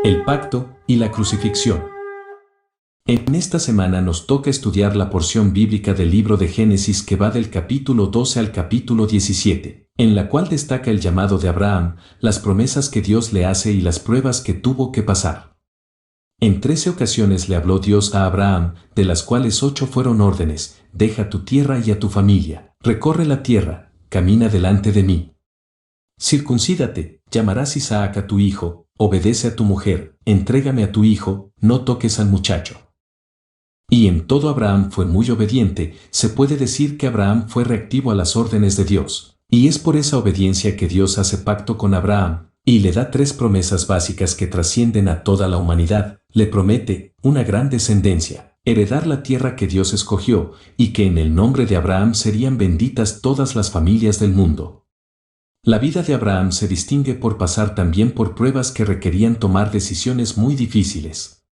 El pacto y la crucifixión. En esta semana nos toca estudiar la porción bíblica del libro de Génesis que va del capítulo 12 al capítulo 17, en la cual destaca el llamado de Abraham, las promesas que Dios le hace y las pruebas que tuvo que pasar. En 13 ocasiones le habló Dios a Abraham, de las cuales 8 fueron órdenes: deja tu tierra y a tu familia, recorre la tierra, camina delante de mí. Circuncídate, llamarás Isaac a tu hijo, obedece a tu mujer, entrégame a tu hijo, no toques al muchacho. Y en todo Abraham fue muy obediente. Se puede decir que Abraham fue reactivo a las órdenes de Dios, y es por esa obediencia que Dios hace pacto con Abraham, y le da 3 promesas básicas que trascienden a toda la humanidad. Le promete una gran descendencia, heredar la tierra que Dios escogió, y que en el nombre de Abraham serían benditas todas las familias del mundo. La vida de Abraham se distingue por pasar también por pruebas que requerían tomar decisiones muy difíciles.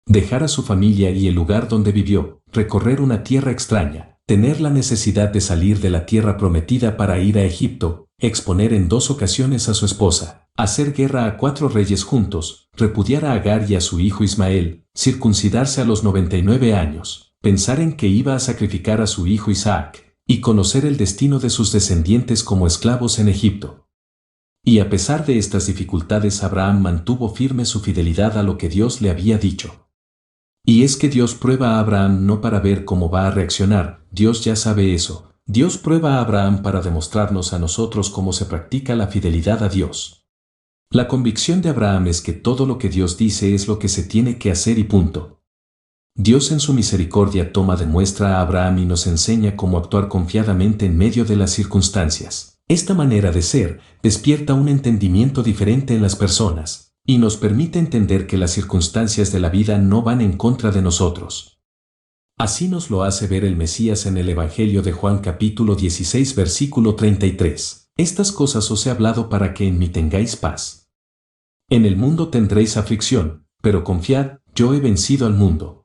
Dejar a su familia y el lugar donde vivió, recorrer una tierra extraña, tener la necesidad de salir de la tierra prometida para ir a Egipto, exponer en 2 ocasiones a su esposa, hacer guerra a 4 reyes juntos, repudiar a Agar y a su hijo Ismael, circuncidarse a los 99 años, pensar en que iba a sacrificar a su hijo Isaac, y conocer el destino de sus descendientes como esclavos en Egipto. Y a pesar de estas dificultades, Abraham mantuvo firme su fidelidad a lo que Dios le había dicho. Y es que Dios prueba a Abraham no para ver cómo va a reaccionar, Dios ya sabe eso. Dios prueba a Abraham para demostrarnos a nosotros cómo se practica la fidelidad a Dios. La convicción de Abraham es que todo lo que Dios dice es lo que se tiene que hacer y punto. Dios en su misericordia toma de muestra a Abraham y nos enseña cómo actuar confiadamente en medio de las circunstancias. Esta manera de ser despierta un entendimiento diferente en las personas, y nos permite entender que las circunstancias de la vida no van en contra de nosotros. Así nos lo hace ver el Mesías en el Evangelio de Juan capítulo 16 versículo 33. Estas cosas os he hablado para que en mí tengáis paz. En el mundo tendréis aflicción, pero confiad, yo he vencido al mundo.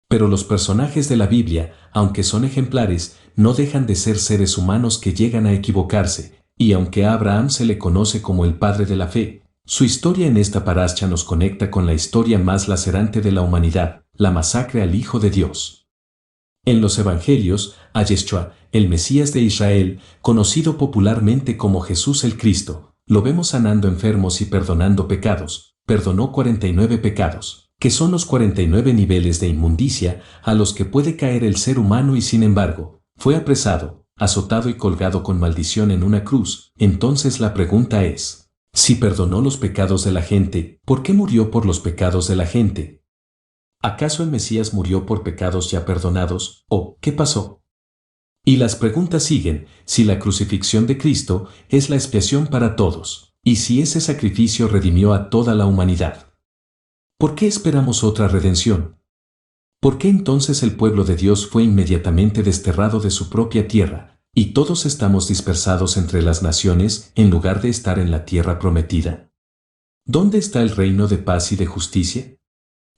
Pero los personajes de la Biblia, aunque son ejemplares, no dejan de ser seres humanos que llegan a equivocarse, y aunque a Abraham se le conoce como el padre de la fe, su historia en esta parasha nos conecta con la historia más lacerante de la humanidad, la masacre al Hijo de Dios. En los Evangelios, a Yeshua, el Mesías de Israel, conocido popularmente como Jesús el Cristo, lo vemos sanando enfermos y perdonando pecados. Perdonó 49 pecados. Que son los 49 niveles de inmundicia a los que puede caer el ser humano, y sin embargo, fue apresado, azotado y colgado con maldición en una cruz. Entonces la pregunta es, si perdonó los pecados de la gente, ¿por qué murió por los pecados de la gente? ¿Acaso el Mesías murió por pecados ya perdonados? ¿O qué pasó? Y las preguntas siguen: si la crucifixión de Cristo es la expiación para todos, y si ese sacrificio redimió a toda la humanidad, ¿por qué esperamos otra redención? ¿Por qué entonces el pueblo de Dios fue inmediatamente desterrado de su propia tierra, y todos estamos dispersados entre las naciones en lugar de estar en la tierra prometida? ¿Dónde está el reino de paz y de justicia?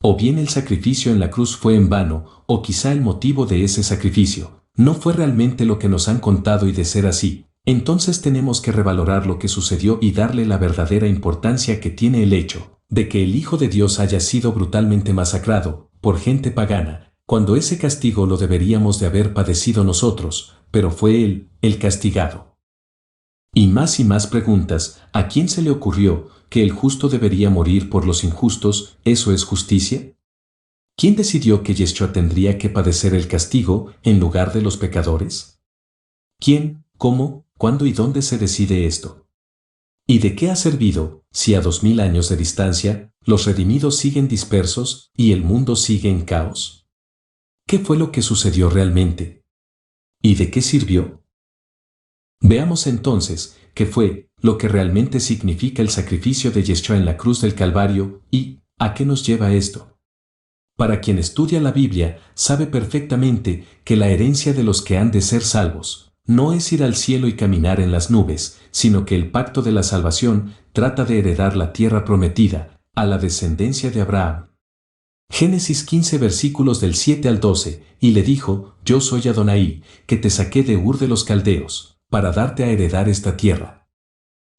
O bien el sacrificio en la cruz fue en vano, o quizá el motivo de ese sacrificio no fue realmente lo que nos han contado, y de ser así, entonces tenemos que revalorar lo que sucedió y darle la verdadera importancia que tiene el hecho de que el Hijo de Dios haya sido brutalmente masacrado por gente pagana, cuando ese castigo lo deberíamos de haber padecido nosotros, pero fue Él el castigado. Y más preguntas: ¿a quién se le ocurrió que el justo debería morir por los injustos? ¿Eso es justicia? ¿Quién decidió que Yeshua tendría que padecer el castigo en lugar de los pecadores? ¿Quién, cómo, cuándo y dónde se decide esto? ¿Y de qué ha servido, si a 2000 años de distancia, los redimidos siguen dispersos y el mundo sigue en caos? ¿Qué fue lo que sucedió realmente? ¿Y de qué sirvió? Veamos entonces qué fue lo que realmente significa el sacrificio de Yeshua en la cruz del Calvario, y ¿a qué nos lleva esto? Para quien estudia la Biblia, sabe perfectamente que la herencia de los que han de ser salvos no es ir al cielo y caminar en las nubes, sino que el pacto de la salvación trata de heredar la tierra prometida a la descendencia de Abraham. Génesis 15 versículos del 7 al 12, y le dijo: yo soy Adonai, que te saqué de Ur de los Caldeos, para darte a heredar esta tierra.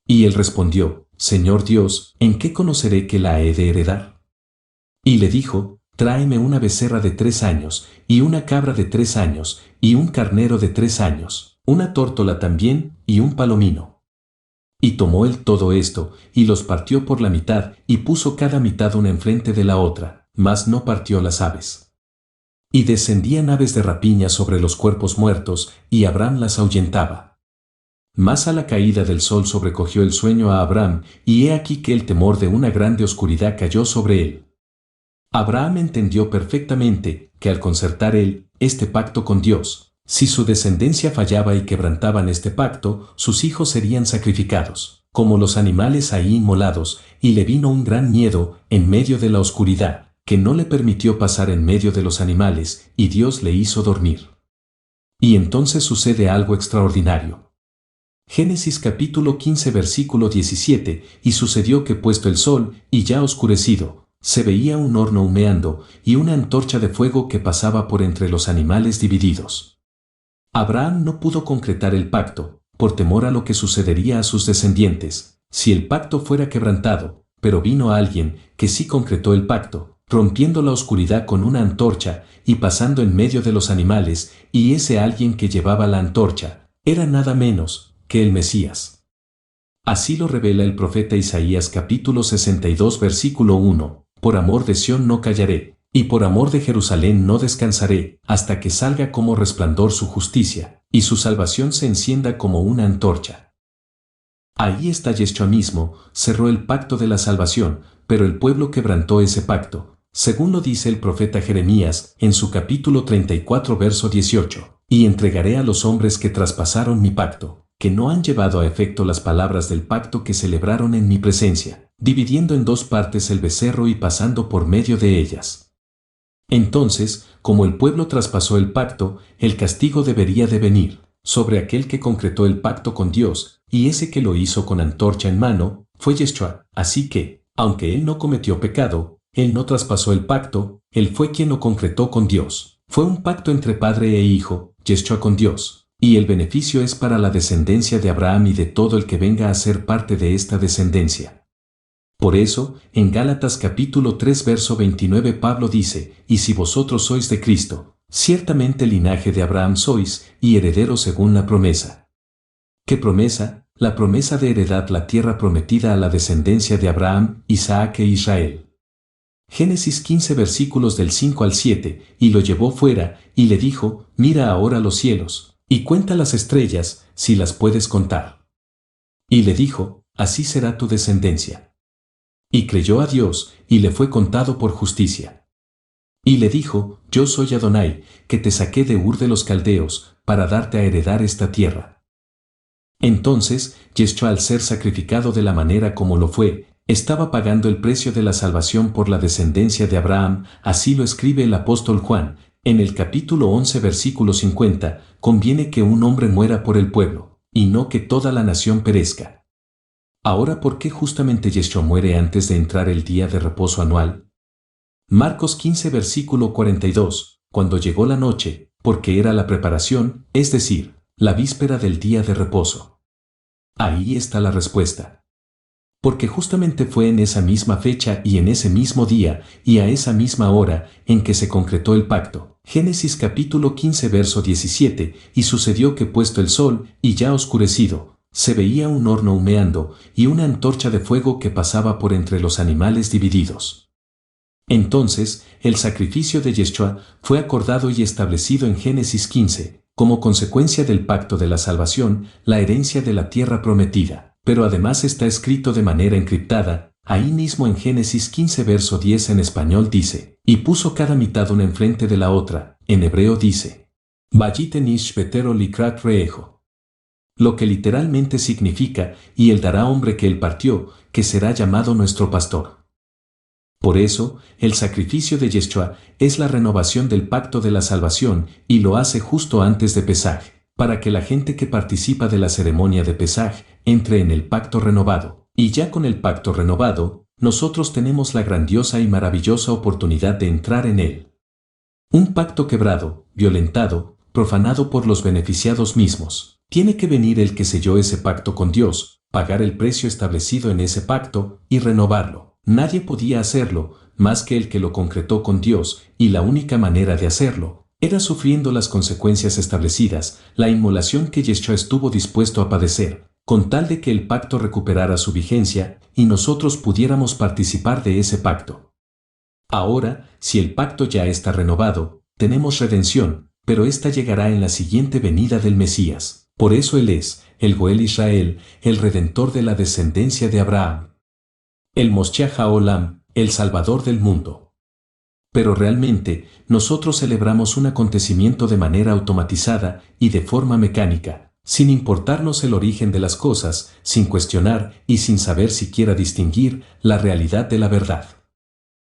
Y él respondió: Señor Dios, ¿en qué conoceré que la he de heredar? Y le dijo, tráeme una becerra de 3 años, y una cabra de 3 años, y un carnero de 3 años, una tórtola también, y un palomino. Y tomó él todo esto, y los partió por la mitad, y puso cada mitad una enfrente de la otra, mas no partió las aves. Y descendían aves de rapiña sobre los cuerpos muertos, y Abraham las ahuyentaba. Mas a la caída del sol sobrecogió el sueño a Abraham, y he aquí que el temor de una grande oscuridad cayó sobre él. Abraham entendió perfectamente que al concertar él este pacto con Dios, si su descendencia fallaba y quebrantaban este pacto, sus hijos serían sacrificados, como los animales ahí inmolados, y le vino un gran miedo en medio de la oscuridad, que no le permitió pasar en medio de los animales, y Dios le hizo dormir. Y entonces sucede algo extraordinario. Génesis capítulo 15 versículo 17, y sucedió que puesto el sol, y ya oscurecido, se veía un horno humeando, y una antorcha de fuego que pasaba por entre los animales divididos. Abraham no pudo concretar el pacto, por temor a lo que sucedería a sus descendientes, si el pacto fuera quebrantado, pero vino alguien que sí concretó el pacto, rompiendo la oscuridad con una antorcha y pasando en medio de los animales, y ese alguien que llevaba la antorcha, era nada menos que el Mesías. Así lo revela el profeta Isaías capítulo 62 versículo 1, por amor de Sión no callaré, y por amor de Jerusalén no descansaré, hasta que salga como resplandor su justicia, y su salvación se encienda como una antorcha. Ahí está Yeshua mismo, cerró el pacto de la salvación, pero el pueblo quebrantó ese pacto, según lo dice el profeta Jeremías en su capítulo 34 verso 18, y entregaré a los hombres que traspasaron mi pacto, que no han llevado a efecto las palabras del pacto que celebraron en mi presencia, dividiendo en 2 partes el becerro y pasando por medio de ellas. Entonces, como el pueblo traspasó el pacto, el castigo debería de venir sobre aquel que concretó el pacto con Dios, y ese que lo hizo con antorcha en mano, fue Yeshua. Así que, aunque él no cometió pecado, él no traspasó el pacto, él fue quien lo concretó con Dios. Fue un pacto entre padre e hijo, Yeshua con Dios, y el beneficio es para la descendencia de Abraham y de todo el que venga a ser parte de esta descendencia. Por eso, en Gálatas capítulo 3 verso 29 Pablo dice, y si vosotros sois de Cristo, ciertamente linaje de Abraham sois, y herederos según la promesa. ¿Qué promesa? La promesa de heredar la tierra prometida a la descendencia de Abraham, Isaac e Israel. Génesis 15 versículos del 5 al 7, y lo llevó fuera, y le dijo, mira ahora los cielos, y cuenta las estrellas, si las puedes contar. Y le dijo, así será tu descendencia. Y creyó a Dios, y le fue contado por justicia. Y le dijo, yo soy Adonai, que te saqué de Ur de los Caldeos, para darte a heredar esta tierra. Entonces, Yeshua al ser sacrificado de la manera como lo fue, estaba pagando el precio de la salvación por la descendencia de Abraham, así lo escribe el apóstol Juan, en el capítulo 11 versículo 50, conviene que un hombre muera por el pueblo, y no que toda la nación perezca. Ahora, ¿por qué justamente Yeshua muere antes de entrar el día de reposo anual? Marcos 15 versículo 42, cuando llegó la noche, porque era la preparación, es decir, la víspera del día de reposo. Ahí está la respuesta. Porque justamente fue en esa misma fecha y en ese mismo día y a esa misma hora en que se concretó el pacto. Génesis capítulo 15 verso 17, y sucedió que puesto el sol y ya oscurecido, se veía un horno humeando y una antorcha de fuego que pasaba por entre los animales divididos. Entonces, el sacrificio de Yeshua fue acordado y establecido en Génesis 15, como consecuencia del pacto de la salvación, la herencia de la tierra prometida. Pero además está escrito de manera encriptada, ahí mismo en Génesis 15 verso 10 en español dice, y puso cada mitad una enfrente de la otra, en hebreo dice, Vayiten ish betero likrat reejo. Lo que literalmente significa, y él dará hombre que él partió, que será llamado nuestro pastor. Por eso, el sacrificio de Yeshua es la renovación del pacto de la salvación y lo hace justo antes de Pesaj, para que la gente que participa de la ceremonia de Pesaj entre en el pacto renovado. Y ya con el pacto renovado, nosotros tenemos la grandiosa y maravillosa oportunidad de entrar en él. Un pacto quebrado, violentado, profanado por los beneficiados mismos, Tiene que venir el que selló ese pacto con Dios, pagar el precio establecido en ese pacto y renovarlo. Nadie podía hacerlo más que el que lo concretó con Dios, y la única manera de hacerlo era sufriendo las consecuencias establecidas, la inmolación que Yeshua estuvo dispuesto a padecer, con tal de que el pacto recuperara su vigencia y nosotros pudiéramos participar de ese pacto. Ahora, si el pacto ya está renovado, tenemos redención, pero esta llegará en la siguiente venida del Mesías. Por eso Él es, el Goel Israel, el Redentor de la descendencia de Abraham. El Moshiach HaOlam, el Salvador del mundo. Pero realmente, nosotros celebramos un acontecimiento de manera automatizada y de forma mecánica, sin importarnos el origen de las cosas, sin cuestionar y sin saber siquiera distinguir la realidad de la verdad.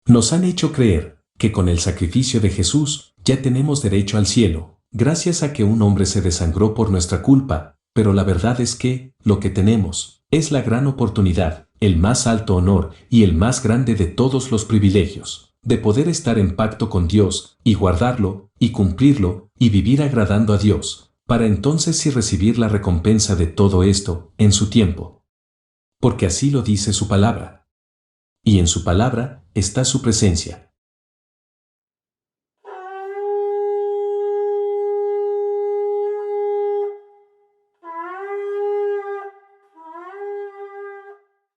Nos han hecho creer que con el sacrificio de Jesús ya tenemos derecho al cielo, gracias a que un hombre se desangró por nuestra culpa, pero la verdad es que lo que tenemos es la gran oportunidad, el más alto honor y el más grande de todos los privilegios, de poder estar en pacto con Dios y guardarlo y cumplirlo y vivir agradando a Dios, para entonces sí recibir la recompensa de todo esto en su tiempo. Porque así lo dice su palabra. Y en su palabra está su presencia.